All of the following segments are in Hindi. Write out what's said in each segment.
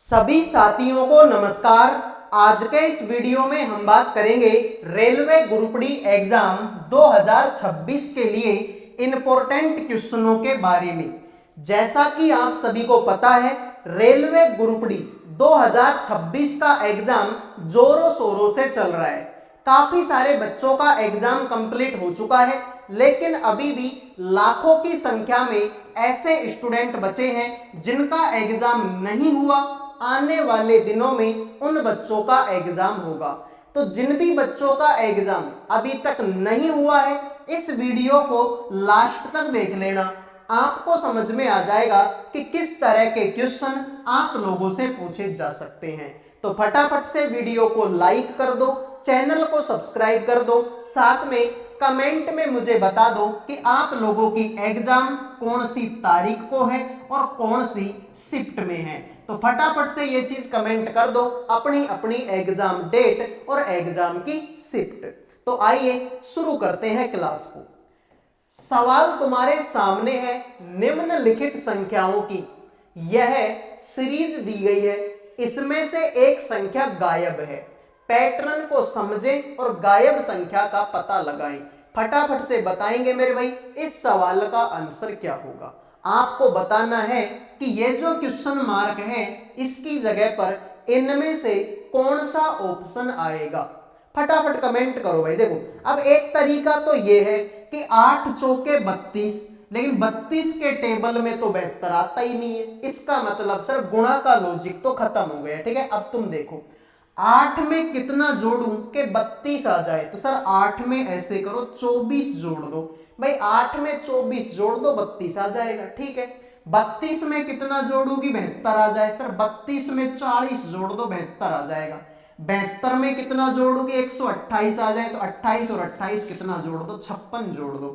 सभी साथियों को नमस्कार। आज के इस वीडियो में हम बात करेंगे रेलवे ग्रुप डी एग्जाम 2026 के लिए इंपॉर्टेंट क्वेश्चनों के बारे में। जैसा कि आप सभी को पता है, रेलवे ग्रुप डी 2026 का एग्जाम जोरों शोरों से चल रहा है। काफी सारे बच्चों का एग्जाम कंप्लीट हो चुका है, लेकिन अभी भी लाखों की संख्या में ऐसे स्टूडेंट बचे हैं जिनका एग्जाम नहीं हुआ। आने वाले दिनों में उन बच्चों का एग्जाम होगा। तो जिन भी बच्चों का एग्जाम अभी तक नहीं हुआ है, इस वीडियो को लास्ट तक देख लेना। आपको समझ में आ जाएगा कि किस तरह के क्वेश्चन आप लोगों से पूछे जा सकते हैं। तो फटाफट से वीडियो को लाइक कर दो, चैनल को सब्सक्राइब कर दो, साथ में कमेंट में मुझे बता दो कि आप लोगों की एग्जाम कौन सी तारीख को है और कौन सी शिफ्ट में है। तो फटाफट से ये चीज कमेंट कर दो, अपनी अपनी एग्जाम डेट और एग्जाम की शिफ्ट। तो आइए शुरू करते हैं क्लास को। सवाल तुम्हारे सामने है, निम्नलिखित संख्याओं की यह सीरीज दी गई है, इसमें से एक संख्या गायब है। पैटर्न को समझें और गायब संख्या का पता लगाएं। फटाफट से बताएंगे मेरे भाई इस सवाल का आंसर क्या होगा। आपको बताना है कि ये जो क्वेश्चन मार्क है, इसकी जगह पर इनमें से कौन सा ऑप्शन आएगा। फटाफट कमेंट करो भाई। देखो, अब एक तरीका तो ये है कि 8 चौके 32, लेकिन 32 के टेबल में तो 72 आता ही नहीं है। इसका मतलब सर गुणा का लॉजिक तो खत्म हो गया। ठीक है, अब तुम देखो 8 में कितना जोड़ूं कि 32 आ जाए। तो सर 8 में ऐसे करो 24 जोड़ दो भाई। 8 में 24 जोड़ दो, 32 आ जाएगा। ठीक है, 32 में कितना जोड़ूंगी, 72 आ जाए। सर 32 में 40 जोड़ दो, 72 आ जाएगा। 72 में कितना जोड़ोगे, 128 आ जाए। तो 28 और 28 कितना जोड़ दो, 56 जोड़ दो।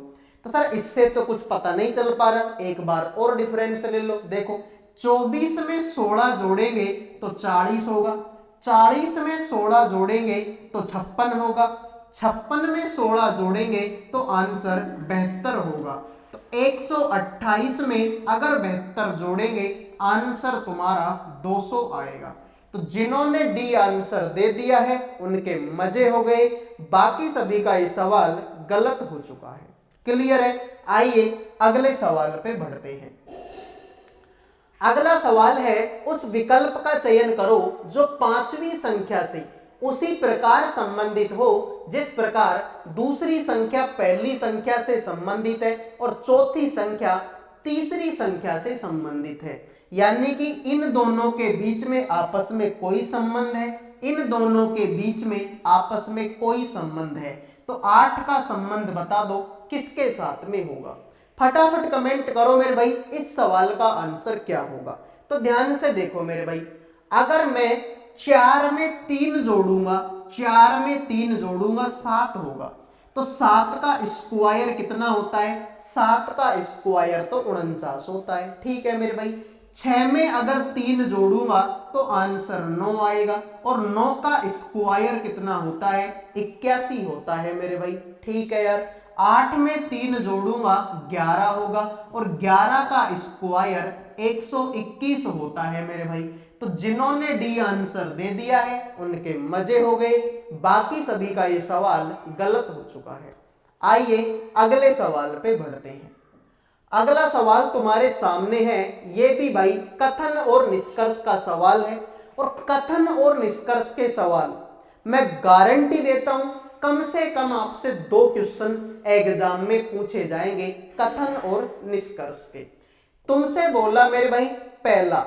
तो सर इससे तो कुछ पता नहीं चल पा रहा, एक बार और डिफरेंस ले लो। देखो 24 में 16 जोड़ेंगे तो 40 होगा, 40 में 16 जोड़ेंगे तो 56 होगा, 56 में 16 जोड़ेंगे तो आंसर 72 होगा। तो 128 में अगर 72 जोड़ेंगे आंसर तुम्हारा 200 आएगा। तो जिन्होंने डी आंसर दे दिया है उनके मजे हो गए, बाकी सभी का ये सवाल गलत हो चुका है। क्लियर है? आइए अगले सवाल पे बढ़ते हैं। अगला सवाल है, उस विकल्प का चयन करो जो 5वीं संख्या से उसी प्रकार संबंधित हो जिस प्रकार दूसरी संख्या पहली संख्या से संबंधित है और चौथी संख्या तीसरी संख्या से संबंधित है। यानी कि इन दोनों के बीच में आपस में कोई संबंध है, इन दोनों के बीच में आपस में कोई संबंध है। तो 8 का संबंध बता दो किसके साथ में होगा। फटाफट कमेंट करो मेरे भाई इस सवाल का आंसर क्या होगा। तो ध्यान से देखो मेरे भाई, अगर मैं 4 में 3 जोड़ूंगा, 4 में 3 जोड़ूंगा 7 होगा। तो 7 का स्क्वायर कितना होता है, 7 का स्क्वायर तो 49 होता है। ठीक है मेरे भाई, 6 में अगर 3 जोड़ूंगा तो आंसर 9 आएगा और 9 का स्क्वायर कितना होता है, 81 होता है मेरे भाई। ठीक है यार, 8 में 3 जोड़ूंगा 11 होगा और 11 का स्क्वायर 121 होता है मेरे भाई। तो जिन्होंने डी आंसर दे दिया है उनके मजे हो गए, बाकी सभी का ये सवाल गलत हो चुका है। आइए अगले सवाल पे बढ़ते हैं। अगला सवाल तुम्हारे सामने है, ये भी भाई कथन और निष्कर्ष का सवाल है। और कथन और निष्कर्ष के सवाल मैं गारंटी देता हूं कम से कम आपसे 2 क्वेश्चन एग्जाम में पूछे जाएंगे कथन और निष्कर्ष के। तुमसे बोला मेरे भाई, पहला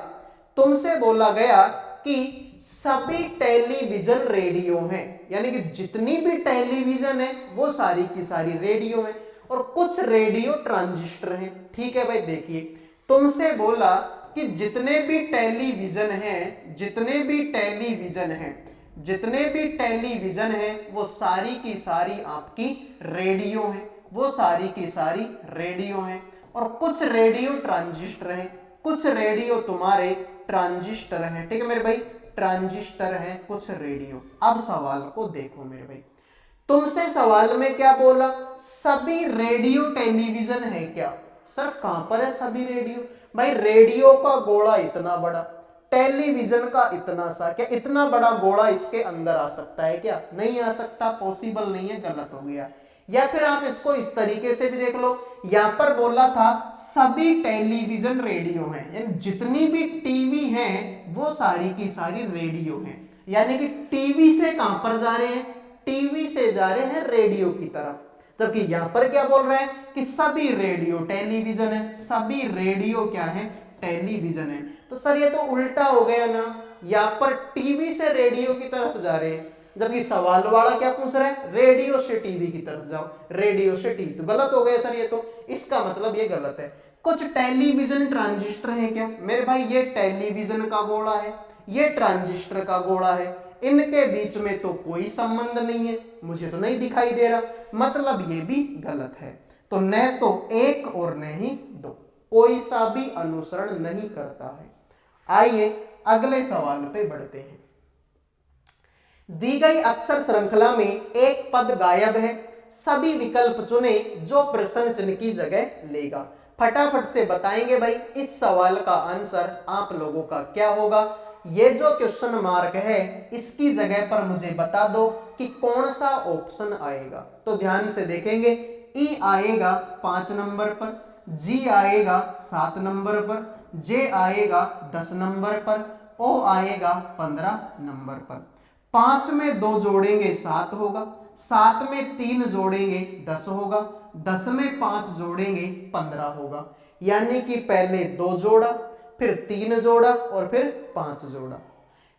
तुमसे बोला गया कि सभी टेलीविजन रेडियो हैं, यानी कि जितनी भी टेलीविजन है वो सारी की सारी रेडियो है और कुछ रेडियो ट्रांजिस्टर हैं। ठीक है भाई, देखिए तुमसे बोला कि जितने भी टेलीविजन हैं, जितने भी टेलीविजन हैं, जितने भी टेलीविजन हैं वो सारी की सारी आपकी रेडियो हैं, वो सारी की सारी रेडियो हैं। और कुछ रेडियो ट्रांजिस्टर हैं, कुछ रेडियो तुम्हारे ट्रांजिस्टर हैं। ठीक है मेरे भाई, ट्रांजिस्टर हैं कुछ रेडियो। अब सवाल को देखो मेरे भाई, तुमसे सवाल में क्या बोला, सभी रेडियो टेलीविजन है क्या। सर कहां पर है सभी रेडियो, भाई रेडियो का गोला इतना बड़ा, टेलीविजन का इतना सा, क्या इतना बड़ा गोला इसके अंदर आ सकता है क्या? नहीं आ सकता, पॉसिबल नहीं है, गलत हो गया। या फिर आप इसको इस तरीके से भी देख लो, यहां पर बोला था सभी टेलीविजन रेडियो हैं, यानी जितनी भी टीवी हैं वो सारी की सारी रेडियो हैं, यानी कि टीवी से कहां पर जा रहे हैं? टीवी से जा रहे हैं रेडियो की तरफ। जबकि यहां पर क्या बोल रहे हैं कि सभी रेडियो टेलीविजन है, सभी रेडियो क्या है? टेलीविजन है। तो सर ये तो उल्टा हो गया ना, यहां पर टीवी से रेडियो की तरफ जा रहे हैं, जबकि सवाल वाला क्या पूछ रहा है? रेडियो से टीवी की तरफ जाओ, रेडियो से टीवी, तो गलत हो गया सर ये तो। इसका मतलब ये गलत है। कुछ टेलीविजन ट्रांजिस्टर है क्या मेरे भाई? ये टेलीविजन का गोला है, ये ट्रांजिस्टर का गोला है, इनके बीच में तो कोई संबंध नहीं है, मुझे तो नहीं दिखाई दे रहा, मतलब ये भी गलत है। तो न तो एक और न ही दो, कोई सा भी अनुसरण नहीं करता है। आइए अगले सवाल पे बढ़ते हैं। दी गई अक्षर श्रृंखला में एक पद गायब है, सभी विकल्प चुने जो प्रश्न चिन्ह की जगह लेगा। फटाफट से बताएंगे भाई इस सवाल का आंसर आप लोगों का क्या होगा। ये जो क्वेश्चन मार्क है इसकी जगह पर मुझे बता दो कि कौन सा ऑप्शन आएगा। तो ध्यान से देखेंगे, ई आएगा 5 नंबर पर, जी आएगा 7 नंबर पर, जे आएगा 10 नंबर पर, ओ आएगा 15 नंबर पर। 5 में 2 जोड़ेंगे 7 होगा, 7 में 3 जोड़ेंगे 10 होगा, 10 में 5 जोड़ेंगे 15 होगा। यानी कि पहले 2 जोड़ा, फिर 3 जोड़ा और फिर 5 जोड़ा।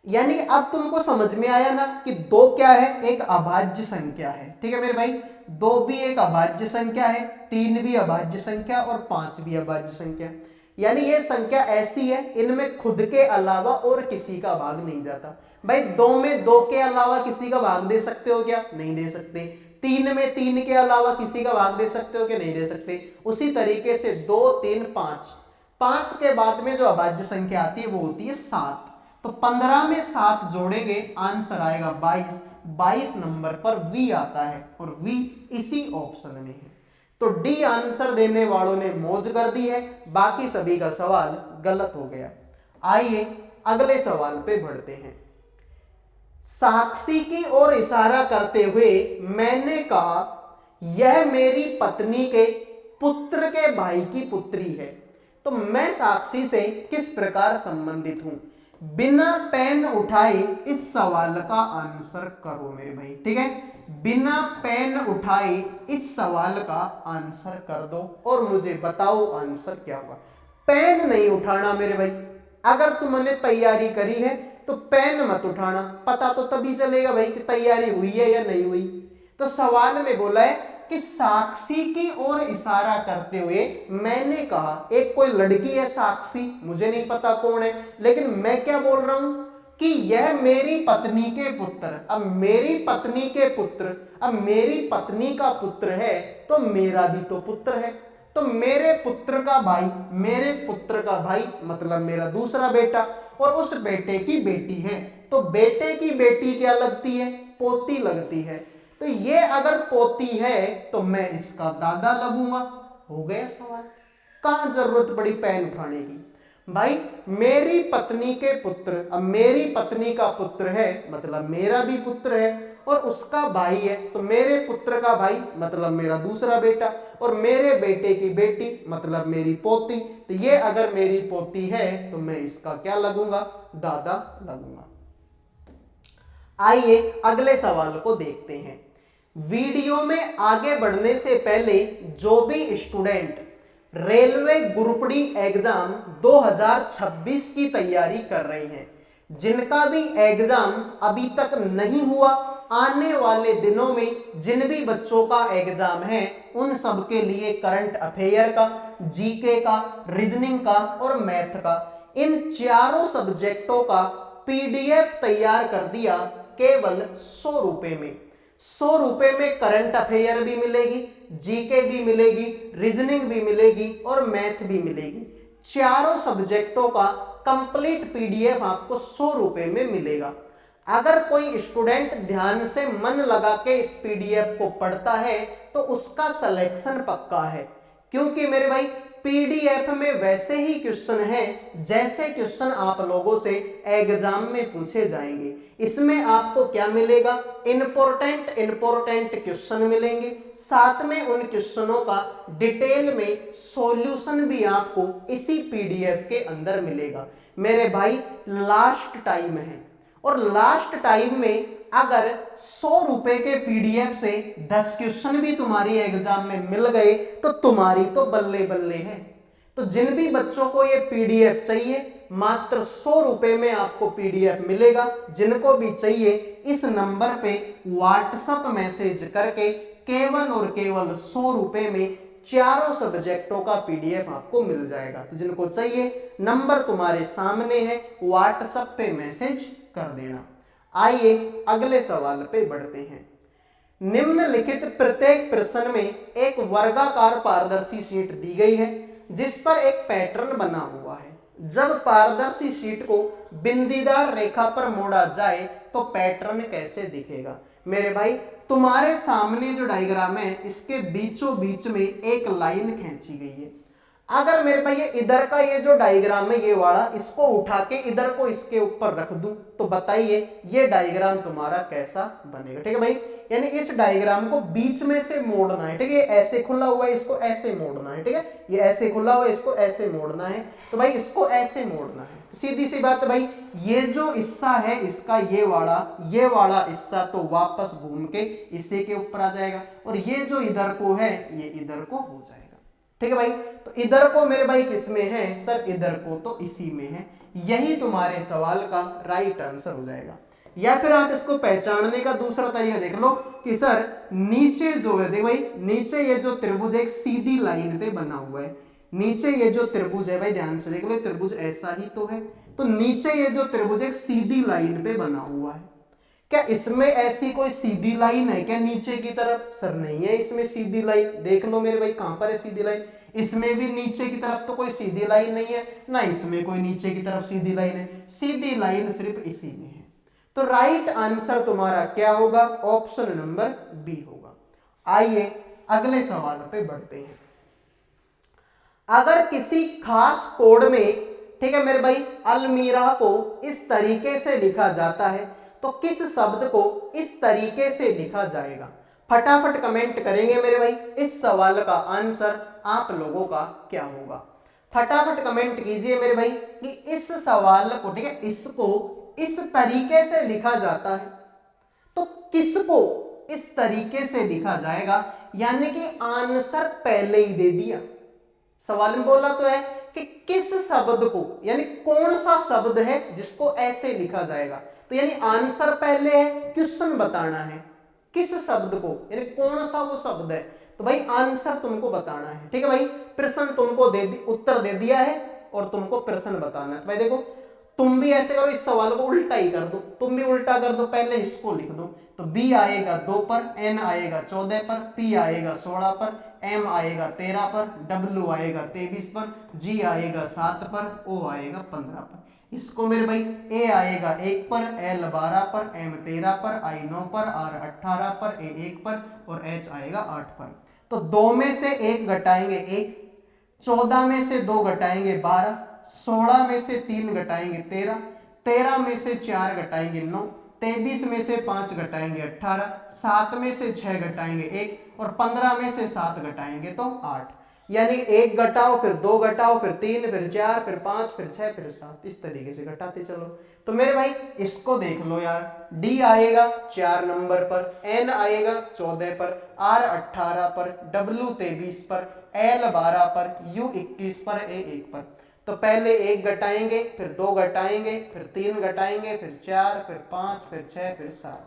यानी अब तुमको समझ में आया ना कि 2 क्या है? एक अभाज्य संख्या है। ठीक है मेरे भाई, 2 भी एक अभाज्य संख्या है, 3 भी अभाज्य संख्या और 5 भी अभाज्य संख्या। यानी ये संख्या ऐसी है इनमें खुद के अलावा और किसी का भाग नहीं जाता। भाई 2 में 2 के अलावा किसी का भाग दे सकते हो क्या? नहीं दे सकते। 3 में 3 के अलावा किसी का भाग दे सकते हो क्या? नहीं दे सकते। उसी तरीके से 2 3 5, 5 के बाद में जो अभाज्य संख्या आती है वो होती है 7। तो 15 में 7 जोड़ेंगे, आंसर आएगा 22। 22 नंबर पर वी आता है और वी इसी ऑप्शन में है। तो डी आंसर देने वालों ने मौज कर दी है, बाकी सभी का सवाल गलत हो गया। आइए अगले सवाल पे बढ़ते हैं। साक्षी की ओर इशारा करते हुए मैंने कहा यह मेरी पत्नी के पुत्र के भाई की पुत्री है, तो मैं साक्षी से किस प्रकार संबंधित हूं? बिना पेन उठाए इस सवाल का आंसर करो मेरे भाई। ठीक है, बिना पेन उठाए इस सवाल का आंसर कर दो और मुझे बताओ आंसर क्या होगा। पेन नहीं उठाना मेरे भाई, अगर तुमने तैयारी करी है तो पेन मत उठाना, पता तो तभी चलेगा भाई कि तैयारी हुई है या नहीं हुई। तो सवाल में बोला है कि साक्षी की ओर इशारा करते हुए मैंने कहा, एक कोई लड़की है साक्षी, मुझे नहीं पता कौन है, लेकिन मैं क्या बोल रहा हूं कि यह मेरी पत्नी के पुत्र। अब मेरी पत्नी के पुत्र, अब मेरी पत्नी का पुत्र है तो मेरा भी तो पुत्र है, तो मेरे पुत्र का भाई, मेरे पुत्र का भाई मतलब मेरा दूसरा बेटा, और उस बेटे की बेटी है, तो बेटे की बेटी क्या लगती है? पोती लगती है। तो ये अगर पोती है तो मैं इसका दादा लगूंगा। हो गया सवाल, कहां जरूरत पड़ी पेन उठाने की? भाई मेरी पत्नी के पुत्र, अब मेरी पत्नी का पुत्र है मतलब मेरा भी पुत्र है, और उसका भाई है तो मेरे पुत्र का भाई मतलब मेरा दूसरा बेटा, और मेरे बेटे की बेटी मतलब मेरी पोती। तो ये अगर मेरी पोती है तो मैं इसका क्या लगूंगा? दादा लगूंगा। आइए अगले सवाल को देखते हैं। वीडियो में आगे बढ़ने से पहले जो भी student railway group D exam 2026 की तैयारी कर रहे हैं, जिनका भी एग्जाम अभी तक नहीं हुआ, आने वाले दिनों में जिन भी बच्चों का एग्जाम है उन सब के लिए करंट अफेयर का, जीके का, रीजनिंग का और मैथ का, इन चारों सब्जेक्टों का पीडीएफ तैयार कर दिया केवल 100 रुपए में। 100 रुपए में करंट अफेयर भी मिलेगी, जीके भी मिलेगी, रीजनिंग भी मिलेगी और मैथ भी मिलेगी। चारों सब्जेक्टों का कंप्लीट पीडीएफ आपको 100 रुपए में मिलेगा। अगर कोई स्टूडेंट ध्यान से मन लगा के इस पीडीएफ को पढ़ता है तो उसका सिलेक्शन पक्का है, क्योंकि मेरे भाई पीडीएफ में वैसे ही क्वेश्चन हैं जैसे क्वेश्चन आप लोगों से एग्जाम में पूछे जाएंगे। इसमें आपको क्या मिलेगा, इंपॉर्टेंट क्वेश्चन मिलेंगे, साथ में उन क्वेश्चनों का डिटेल में सॉल्यूशन भी आपको इसी पीडीएफ के अंदर मिलेगा। मेरे भाई लास्ट टाइम है और लास्ट टाइम में अगर 100 रुपए के पीडीएफ से 10 क्वेश्चन भी तुम्हारी एग्जाम में मिल गए तो तुम्हारी तो बल्ले बल्ले है। तो जिन भी बच्चों को ये पीडीएफ चाहिए मात्र 100 रुपए में आपको पीडीएफ मिलेगा। जिनको भी चाहिए इस नंबर पे व्हाट्सएप मैसेज करके केवल और केवल 100 रुपए में चारों सब्जेक्टों का पीडीएफ आपको मिल जाएगा। तो जिनको चाहिए नंबर तुम्हारे सामने है, व्हाट्सएप पे मैसेज कर देना। आइए अगले सवाल पे बढ़ते हैं। निम्नलिखित प्रत्येक प्रश्न में एक वर्गाकार पारदर्शी शीट दी गई है जिस पर एक पैटर्न बना हुआ है। जब पारदर्शी शीट को बिंदीदार रेखा पर मोड़ा जाए तो पैटर्न कैसे दिखेगा। मेरे भाई तुम्हारे सामने जो डायग्राम है इसके बीचों बीच में एक लाइन खींची गई है। अगर मेरे भाई ये इधर का ये जो डायग्राम है ये वाला, इसको उठा के इधर को इसके ऊपर रख दूं तो बताइए ये डायग्राम तुम्हारा कैसा बनेगा। ठीक है भाई, यानी इस डायग्राम को बीच में से मोड़ना है। ठीक है, ऐसे खुला हुआ है इसको ऐसे मोड़ना है। ठीक है, ये ऐसे खुला हुआ है इसको ऐसे मोड़ना है। तो भाई इसको ऐसे मोड़ना है। तो सीधी सी बात है भाई, ये जो हिस्सा है इसका ये वाला हिस्सा तो वापस घूम के इसी के ऊपर आ जाएगा और ये जो इधर को है ये इधर को हो जाएगा। ठीक है भाई, तो इधर को मेरे भाई किस में है सर, इधर को तो इसी में है। यही तुम्हारे सवाल का राइट आंसर हो जाएगा। या फिर आप इसको पहचानने का दूसरा तरीका देख लो कि सर नीचे जो है, देख भाई नीचे ये जो त्रिभुज एक सीधी लाइन पे बना हुआ है। नीचे ये जो त्रिभुज है भाई ध्यान से देख लो, त्रिभुज ऐसा ही तो है। तो नीचे ये जो त्रिभुज एक सीधी लाइन पे बना हुआ है। क्या इसमें ऐसी कोई सीधी लाइन है क्या नीचे की तरफ? सर नहीं है इसमें सीधी लाइन। देख लो मेरे भाई कहां पर है सीधी लाइन, इसमें भी नीचे की तरफ तो कोई सीधी लाइन नहीं है, ना इसमें कोई नीचे की तरफ सीधी लाइन है। सीधी लाइन सिर्फ इसी में है। तो राइट आंसर तुम्हारा क्या होगा, ऑप्शन नंबर बी होगा। आइए अगले सवाल पे बढ़ते हैं। अगर किसी खास कोड में, ठीक है मेरे भाई, अलमीरा को इस तरीके से लिखा जाता है तो किस शब्द को इस तरीके से लिखा जाएगा? फटाफट कमेंट करेंगे मेरे भाई, इस सवाल का आंसर आप लोगों का क्या होगा। फटाफट कमेंट कीजिए मेरे भाई कि इस सवाल को, ठीक है, इसको इस तरीके से लिखा जाता है तो किसको इस तरीके से लिखा जाएगा। यानी कि आंसर पहले ही दे दिया। सवाल में बोला तो है कि किस शब्द को, यानी कौन सा शब्द है जिसको ऐसे लिखा जाएगा। तो यानी आंसर पहले है, क्वेश्चन बताना है किस शब्द को, यानी कौन सा वो शब्द है। तो भाई आंसर तुमको बताना है। ठीक है भाई, प्रश्न तुमको उत्तर दे दिया है और तुमको प्रश्न बताना है। तो भाई देखो तुम भी ऐसे करो, इस सवाल को उल्टा ही कर दो, तुम भी उल्टा कर दो, पहले इसको लिख दो। तो बी आएगा 2 पर, एन आएगा 14 पर, पी आएगा 16 पर, एम आएगा 13 पर, डब्ल्यू आएगा 23 पर, जी आएगा 7 पर, ओ आएगा 15 पर। इसको मेरे भाई ए आएगा 1 पर, एल 12 पर, एम 13 पर, आई 9 पर, आर 18 पर, ए 1 पर और एच आएगा 8 पर। तो 2 में से 1 घटाएंगे 1, 14 में से 2 घटाएंगे 12, 16 में से 3 घटाएंगे 13, 13 में से 4 घटाएंगे 9, 23 में से 5 घटाएंगे 18, 7 में से 6 घटाएंगे 1 और 15 में से 7 घटाएंगे तो 8। यानी 1 घटाओ फिर 2 घटाओ फिर 3 फिर 4 फिर 5 फिर 6 फिर 7, इस तरीके से घटाते चलो। तो मेरे भाई इसको देख लो यार, डी आएगा 4 नंबर पर, एन आएगा 14 पर, आर 18 पर, डब्ल्यू 23 पर, एल 12 पर, यू 21 पर, ए 1 पर। तो पहले 1 घटाएंगे फिर 2 घटाएंगे फिर 3 घटाएंगे फिर 4 फिर 5 फिर 6 फिर 7।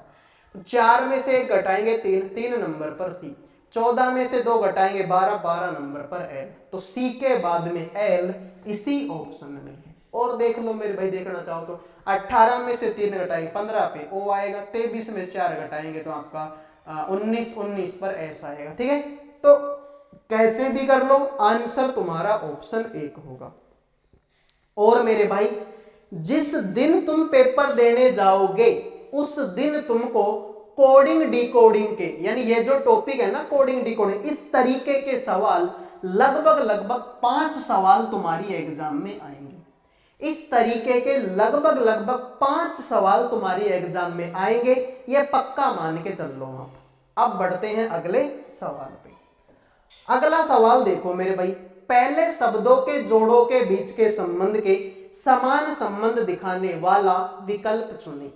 तो 4 में से 1 घटाएंगे 3 नंबर पर सी, 14 में से 2 घटाएंगे 12 नंबर पर एल। तो सी के बाद में एल इसी ऑप्शन में है। और देख लो मेरे भाई, देखना चाहो तो 18 में से 3 घटाएंगे 15 पे ओ आएगा, 23 में 4 घटाएंगे तो आपका 19 पर एस आएगा। ठीक है, तो कैसे भी कर लो आंसर तुम्हारा ऑप्शन 1 होगा। और मेरे भाई जिस दिन तुम पेपर देने जाओगे उस दिन तुमको कोडिंग डिकोडिंग के, यानी ये जो टॉपिक है ना कोडिंग डिकोडिंग, इस तरीके के सवाल लगभग लगभग 5 सवाल तुम्हारी एग्जाम में आएंगे। इस तरीके के लगभग लगभग 5 सवाल तुम्हारी एग्जाम में आएंगे, ये पक्का मान के चल लो आप। अब बढ़ते हैं अगले सवाल पे। अगला सवाल देखो मेरे भाई, पहले शब्दों के जोड़ों के बीच के संबंध के समान संबंध दिखाने वाला विकल्प चुने।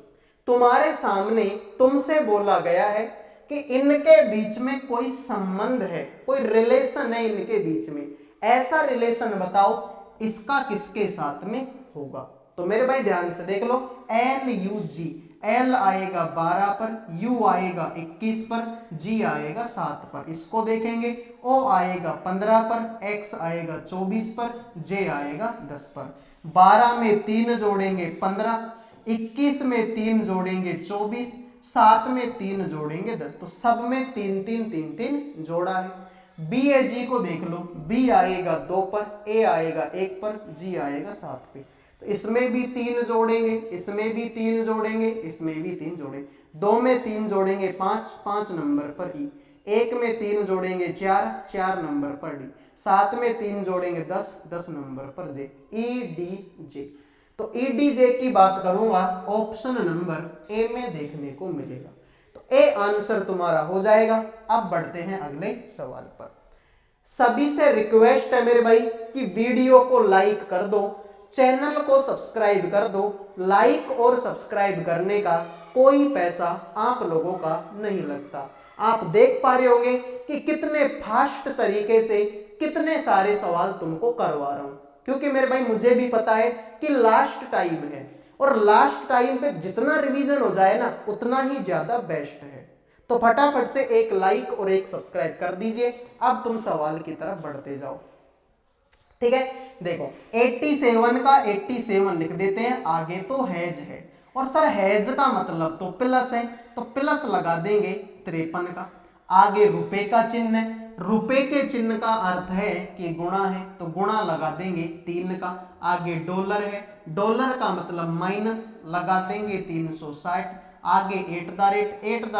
तुम्हारे सामने तुमसे बोला गया है कि इनके बीच में कोई संबंध है, कोई रिलेशन है इनके बीच में, ऐसा रिलेशन बताओ इसका किसके साथ में होगा। तो मेरे भाई ध्यान से देख लो, LUG, L आएगा 12 पर, U आएगा 21 पर, G आएगा 7 पर, इसको देखेंगे। O आएगा 15 पर, X आएगा 24 पर, J आएगा 10 पर। 12 में 3 जोड़ेंगे 15, 21 में 3 जोड़ेंगे 24, 7 में 3 जोड़ेंगे 10। तो सब में 3 3 3 3 जोड़ा है। BAG को देख लो, B आएगा 2 पर, A आएगा 1 पर, G आएगा 7 पे। तो इसमें भी 3 जोड़ेंगे, इसमें भी 3 जोड़ेंगे, इसमें भी 3 जोड़ेंगे। 2 में 3 जोड़ेंगे 5, 5 नंबर पर E। 1 में 3 जोड़ेंगे 4, 4 नंबर पर D। 7 में 3 जोड़ेंगे 10, 10 नंबर पर J, EDJ। तो EDJ की बात करूंगा, ऑप्शन नंबर A में देखने को मिलेगा। तो A आंसर तुम्हारा हो जाएगा। अब बढ़ते हैं अगले सवाल पर। सभी से रिक्वेस्ट है मेरे भाई कि वीडियो को लाइक कर दो, चैनल को सब्सक्राइब कर दो। लाइक और सब्सक्राइब करने का कोई पैसा आप लोगों का नहीं लगता। आप देख पा रहे होंगे कि कितने फास्ट तरीके से कितने सारे सवाल तुमको करवा रहा हूं, क्योंकि मेरे भाई मुझे भी पता है कि लास्ट टाइम है और लास्ट टाइम पे जितना रिवीजन हो जाए ना उतना ही ज्यादा बेस्ट है। तो फटाफट से एक लाइक और एक सब्सक्राइब कर दीजिए। अब तुम सवाल की तरफ बढ़ते जाओ, ठीक है। देखो 87 का 87 लिख देते हैं, आगे तो हैज है और सर हैज का मतलब तो प्लस है, तो प्लस लगा देंगे 53 का। आगे रुपए का चिन्ह है, रुपए के चिन्ह का अर्थ है कि गुणा है, तो गुणा लगा देंगे 3 का। आगे डॉलर है, डॉलर का मतलब माइनस लगा देंगे 360। आगे एट द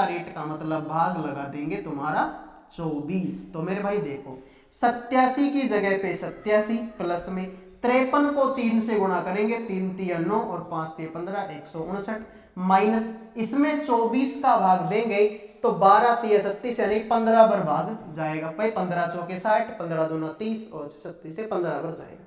रेट का मतलब भाग लगा देंगे तुम्हारा 24। तो मेरे भाई देखो 87 की जगह पे 87 प्लस में 53 को 3 से गुणा करेंगे, 3 3 9 और 5 3 15, 159 माइनस इसमें 24 का भाग देंगे तो 12 3 36 यानी 15 पर भाग जाएगा। भाई 15 चौके 60, 15 दूना 30 और 36 15 पर जाएगा।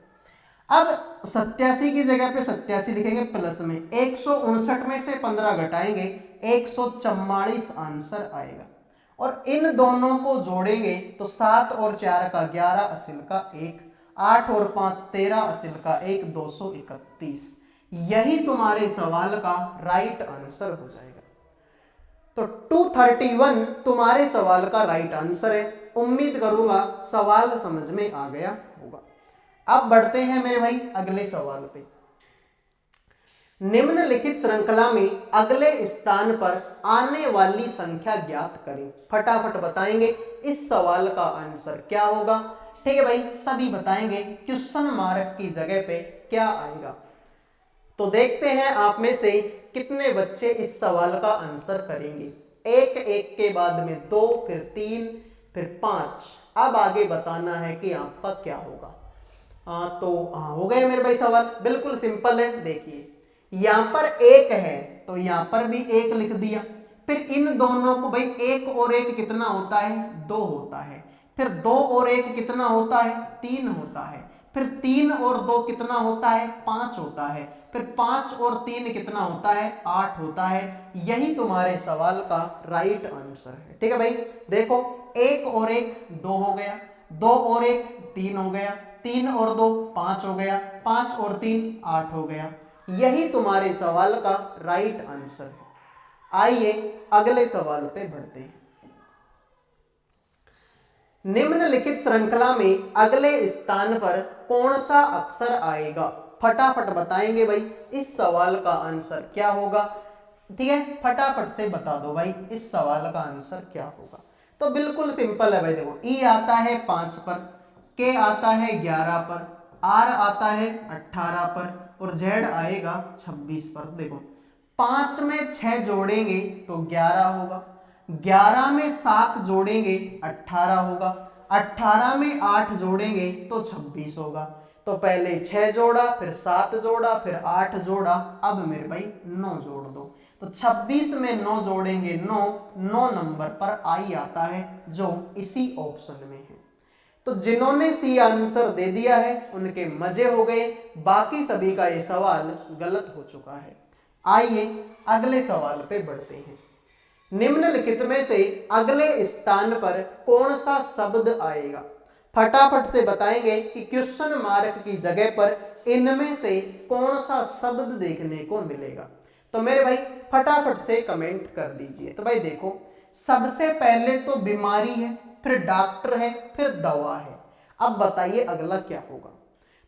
अब 87 की जगह पे 87 लिखेंगे प्लस में 159 में से 15 घटाएंगे 144 आंसर आएगा। और इन दोनों को जोड़ेंगे तो 7 और 4 का 11 असिल का 1, 8 और 5 13 असिल का 1, 231। यही तुम्हारे सवाल का राइट आंसर हो जाएगा। तो 231 तुम्हारे सवाल का राइट आंसर है। उम्मीद करूंगा सवाल समझ में आ गया होगा। अब बढ़ते हैं मेरे भाई अगले सवाल पे। निम्नलिखित श्रृंखला में अगले स्थान पर आने वाली संख्या ज्ञात करें। फटाफट बताएंगे इस सवाल का आंसर क्या होगा। ठीक है भाई, सभी बताएंगे क्वेश्चन मार्क की जगह पे क्या आएगा। तो देखते हैं आप में से कितने बच्चे इस सवाल का आंसर करेंगे। एक एक के बाद में 2, फिर 3, फिर 5। अब आगे बताना है कि आपका क्या होगा। हो गया मेरे भाई सवाल, बिल्कुल सिंपल है। देखिए यहां पर 1 है तो यहां पर भी 1 लिख दिया। फिर इन दोनों को भाई 1 और 1 कितना होता है, 2 होता है। फिर 2 और 1 कितना होता है, 3 होता है। फिर 3 और 2 कितना होता है, 5 होता है। फिर 5 और 3 कितना होता है, 8 होता है। यही तुम्हारे सवाल का राइट आंसर है। ठीक है भाई, देखो 1 और 1 2 हो गया, 2 और 1 3 हो गया, 3 और 2 5 हो गया, 5 और 3 8 हो गया। यही तुम्हारे सवाल का राइट आंसर है। आइए अगले सवाल पे बढ़ते हैं। निम्नलिखित श्रृंखला में अगले स्थान पर कौन सा अक्षर आएगा। फटाफट बताएंगे भाई इस सवाल का आंसर क्या होगा। ठीक है, फटाफट से बता दो भाई इस सवाल का आंसर क्या होगा। तो बिल्कुल सिंपल है भाई, देखो ई आता है 5 पर, के आता है 11 पर, आर आता है 18 पर और जेड आएगा 26 पर। देखो 5 में 6 जोड़ेंगे तो 11 होगा, 11 में 7 जोड़ेंगे 18 होगा, 18 में 8 जोड़ेंगे तो 26 होगा। तो पहले 6 जोड़ा, फिर 7 जोड़ा, फिर 8 जोड़ा, अब मेरे भाई 9 जोड़ दो। तो 26 में 9 जोड़ेंगे 9 नंबर पर आई आता है जो इसी ऑप्शन में है। तो जिन्होंने सी आंसर दे दिया है उनके मजे हो गए, बाकी सभी का ये सवाल गलत हो चुका है। आइए अगले सवाल पे बढ़ते हैं। निम्नलिखित में से अगले स्थान पर कौन सा शब्द आएगा? फटाफट से बताएंगे कि क्वेश्चन मार्क की जगह पर इनमें से कौन सा शब्द देखने को मिलेगा। तो मेरे भाई फटाफट से कमेंट कर दीजिए। तो भाई देखो, सबसे पहले तो बीमारी है, फिर डॉक्टर है, फिर दवा है। अब बताइए अगला क्या होगा?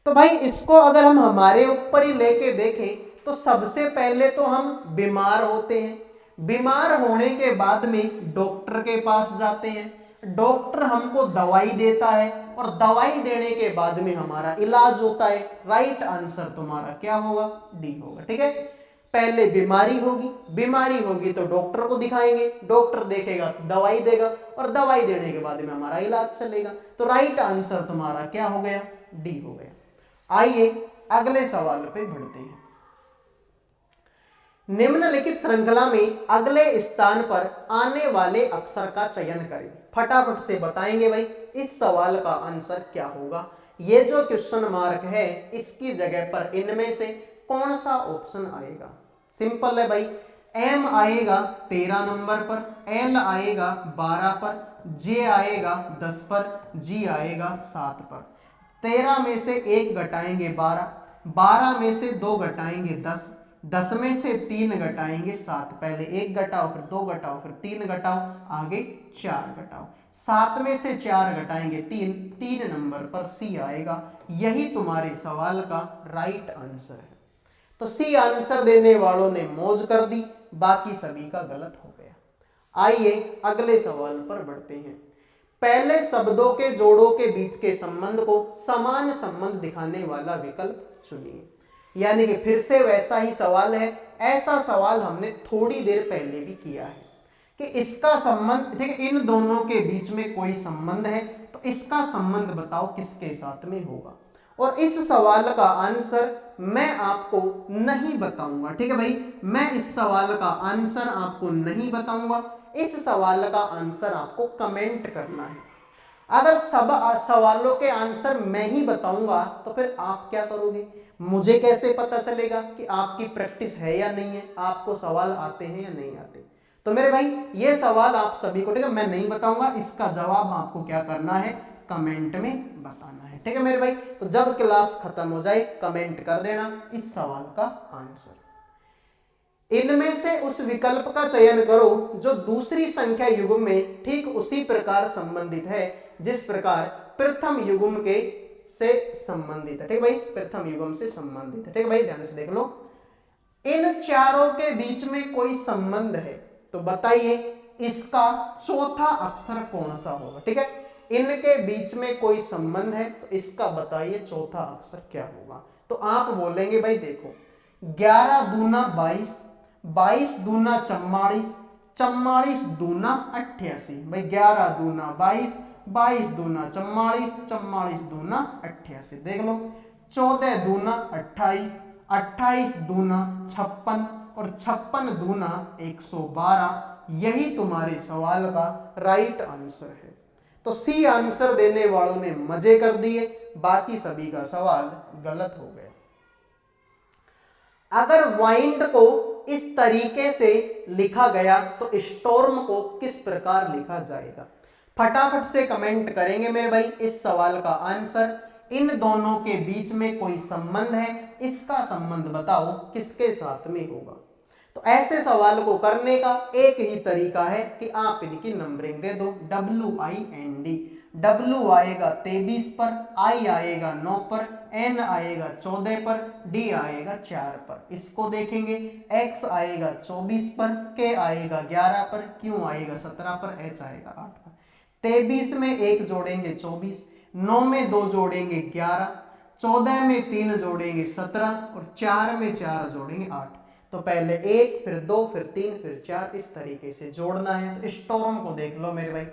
तो भाई इसको अगर हम हमारे ऊपर ही लेके देखें तो सबसे पहले तो हम बीमार होते हैं, बीमार होने के बाद में डॉक्टर के पास जाते हैं, डॉक्टर हमको दवाई देता है और दवाई देने के बाद में हमारा इलाज होता है। राइट आंसर तुम्हारा क्या होगा? डी होगा। ठीक है, पहले बीमारी होगी, बीमारी होगी तो डॉक्टर को दिखाएंगे, डॉक्टर देखेगा तो दवाई देगा और दवाई देने के बाद में हमारा इलाज चलेगा। तो राइट आंसर तुम्हारा क्या हो गया? डी हो गया। आइए अगले सवाल पे बढ़ते हैं। निम्नलिखित श्रृंखला में अगले स्थान पर आने वाले अक्षर का चयन करें। फटाफट से बताएंगे भाई इस सवाल का आंसर क्या होगा। ये जो क्वेश्चन मार्क है इसकी जगह पर इनमें से कौन सा ऑप्शन आएगा? सिंपल है भाई, एम आएगा 13 नंबर पर, एल आएगा 12 पर, जे आएगा 10 पर, जी आएगा 7 पर। 13 में से 1 घटाएंगे 12, 12 में से 2 घटाएंगे 10, 10 में से 3 घटाएंगे 7। पहले 1 घटाओ, फिर 2 घटाओ, फिर 3 घटाओ, आगे 4 घटाओ। 7 में से 4 घटाएंगे 3 नंबर पर सी आएगा। यही तुम्हारे सवाल का राइट आंसर है। तो सी आंसर देने वालों ने मौज कर दी, बाकी सभी का गलत हो गया। आइए अगले सवाल पर बढ़ते हैं। पहले शब्दों के जोड़ों के बीच के संबंध को समान संबंध दिखाने वाला विकल्प चुनिए। यानी कि फिर से वैसा ही सवाल है, ऐसा सवाल हमने थोड़ी देर पहले भी किया है कि इसका संबंध, ठीक है, इन दोनों के बीच में कोई संबंध है तो इसका संबंध बताओ किसके साथ में होगा। और इस सवाल का आंसर मैं आपको नहीं बताऊंगा। ठीक है भाई, मैं इस सवाल का आंसर आपको नहीं बताऊंगा। इस सवाल का आंसर आपको कमेंट करना है। अगर सब सवालों के आंसर मैं ही बताऊंगा तो फिर आप क्या करोगे? मुझे कैसे पता चलेगा कि आपकी प्रैक्टिस है या नहीं है, आपको सवाल आते हैं या नहीं आते? तो मेरे भाई ये सवाल आप सभी को, ठीक है, मैं नहीं बताऊंगा, इसका जवाब आपको क्या करना है? कमेंट में बताना है। ठीक है मेरे भाई, तो जब क्लास खत्म हो जाए कमेंट कर देना इस सवाल का आंसर। इनमें से उस विकल्प का चयन करो जो दूसरी संख्या युग्म में ठीक उसी प्रकार संबंधित है जिस प्रकार प्रथम युग्म के से संबंधित है। ठीक भाई, प्रथम युग्म से संबंधित है। ठीक भाई, ध्यान से देख लो। इन चारों के बीच में कोई संबंध है तो बताइए इसका चौथा अक्षर कौन सा होगा? ठीक है, इनके बीच में कोई संबंध है तो इसका बताइए चौथा अक्षर क्या होगा। तो आप बोलेंगे भाई देखो, 11 दूना 22, 22 दूना 44, 44 दूना 88। भाई 11 दूना 22, 22 दूना 44, 44 दूना 88। देख लो, 14 दूना 28, 28 दूना 56 और 56 दूना 112। यही तुम्हारे सवाल का राइट आंसर है। तो सी आंसर देने वालों ने मजे कर दिए, बाकी सभी का सवाल गलत हो गया। अगर वाइंड को इस तरीके से लिखा गया तो स्टॉर्म को किस प्रकार लिखा जाएगा? फटाफट से कमेंट करेंगे मेरे भाई इस सवाल का आंसर। इन दोनों के बीच में कोई संबंध है, इसका संबंध बताओ किसके साथ में होगा। तो ऐसे सवाल को करने का एक ही तरीका है कि आप इनकी नंबरिंग दे दो, WIND। W आएगा 23 पर, I आएगा 9 पर, N आएगा 14 पर, D आएगा 4 पर। इसको देखेंगे, X आएगा 24 पर, K आएगा 11 पर, Q आएगा 17 पर, H आएगा 8 पर। 23 में 1 जोड़ेंगे 24, 9 में 2 जोड़ेंगे 11, 14 में 3 जोड़ेंगे 17 और 4 में 4 जोड़ेंगे 8। तो पहले 1 फिर 2 फिर 3 फिर 4, इस तरीके से जोड़ना है। तो स्टॉर्म को देख लो मेरे भाई,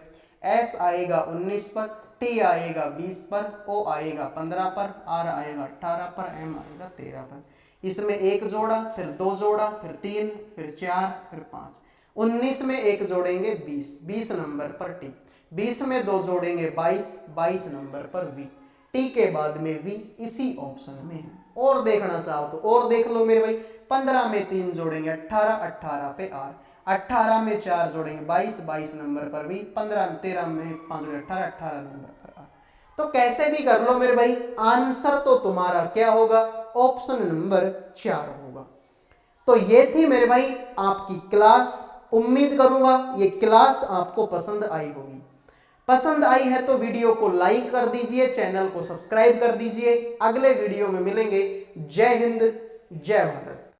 S आएगा 19 पर, टी आएगा 20 पर, ओ आएगा 15 पर, आर आएगा 18 पर, एम आएगा 13 पर। इसमें एक जोड़ा, फिर दो जोड़ा, फिर तीन, फिर चार, फिर पांच। 19 में एक जोड़ेंगे 20, 20 नंबर पर टी। 20 में दो जोड़ेंगे 22, 22 नंबर पर वी। टी के बाद में वी इसी ऑप्शन में है। और देखना चाहो तो और देख लो मेरे भाई। 15 में तीन जोड़ेंगे 18, 18 पे आर। 18 में चार जोड़ेंगे 22, 22 नंबर पर वी। 15, 13 में 5 जोड़े 18, 18 नंबर पर आर। तो कैसे भी कर लो मेरे भाई, आंसर तो तुम्हारा क्या होगा, ऑप्शन नंबर 4 होगा। तो ये थी मेरे भाई आपकी क्लास। उम्मीद करूंगा ये क्लास आपको पसंद आई होगी। पसंद आई है तो वीडियो को लाइक कर दीजिए, चैनल को सब्सक्राइब कर दीजिए। अगले वीडियो में मिलेंगे। जय हिंद, जय भारत।